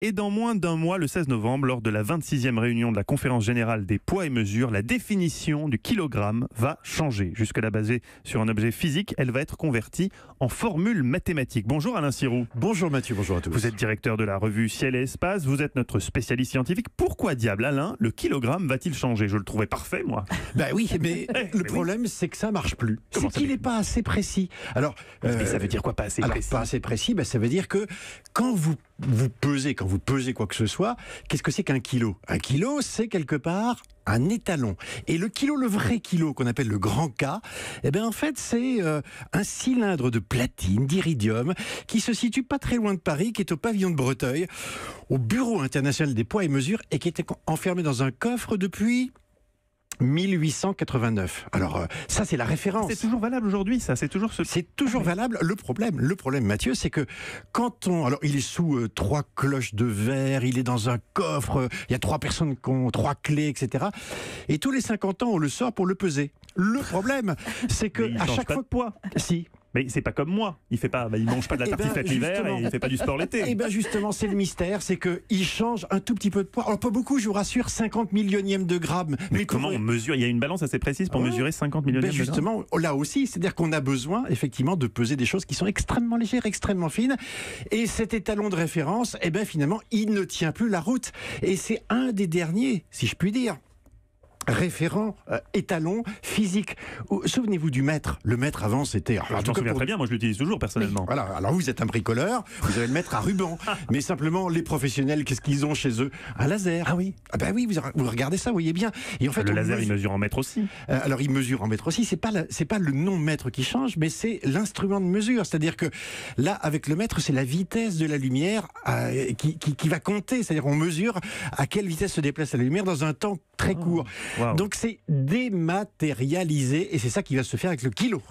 Et dans moins d'un mois, le 16 novembre, lors de la 26e réunion de la conférence générale des poids et mesures, la définition du kilogramme va changer. Jusque-là basée sur un objet physique, elle va être convertie en formule mathématique. Bonjour Alain Siroux. Bonjour Mathieu, bonjour à tous. Vous êtes directeur de la revue Ciel et Espace, vous êtes notre spécialiste scientifique. Pourquoi diable, Alain, le kilogramme va-t-il changer? Je le trouvais parfait, moi. Ben oui, mais le problème, c'est que ça marche plus. C'est qu'il n'est pas assez précis. Alors, mais ça veut dire quoi, pas assez précis? Pas assez précis, ça veut dire que quand vous pesez quoi que ce soit, qu'est-ce que c'est qu'un kilo? Un kilo, c'est quelque part un étalon. Et le kilo, le vrai kilo qu'on appelle le grand K, en fait, c'est un cylindre de platine, d'iridium, qui se situe pas très loin de Paris, qui est au pavillon de Breteuil, au Bureau international des poids et mesures, et qui était enfermé dans un coffre depuis 1889. Alors ça, c'est la référence. C'est toujours valable aujourd'hui, ça. C'est toujours valable. Le problème, Mathieu, c'est que alors il est sous 3 cloches de verre, il est dans un coffre, il y a 3 personnes qui ont 3 clés, etc. Et tous les 50 ans, on le sort pour le peser. Le problème, c'est que à chaque fois de poids. Si. Mais c'est pas comme moi. Il mange pas de la tartiflette l'hiver et il fait pas du sport l'été. Et bien justement, c'est le mystère, c'est qu'il change un tout petit peu de poids. Alors pas beaucoup, je vous rassure, 50 millionièmes de grammes. Mais comment on mesure? Il y a une balance assez précise pour mesurer 50 millionièmes de grammes. Justement, là aussi, c'est-à-dire qu'on a besoin effectivement de peser des choses qui sont extrêmement légères, extrêmement fines. Et cet étalon de référence, finalement, il ne tient plus la route. Et c'est un des derniers, si je puis dire, référent, étalon physique. Souvenez-vous du mètre. Le mètre avant, c'était... Je m'en souviens très bien, moi je l'utilise toujours personnellement. Voilà, alors vous êtes un bricoleur, vous avez le mètre à ruban. Mais simplement, les professionnels, qu'est-ce qu'ils ont chez eux? Un laser. Ah oui. Ah ben oui, vous regardez ça, vous voyez bien. Et en fait, le laser, il mesure en mètres aussi. Alors il mesure en mètres aussi. C'est pas le nom mètre qui change, mais c'est l'instrument de mesure. C'est-à-dire que là, avec le mètre, c'est la vitesse de la lumière qui va compter. C'est-à-dire on mesure à quelle vitesse se déplace la lumière dans un temps très court. Wow. Donc c'est dématérialisé et c'est ça qui va se faire avec le kilo.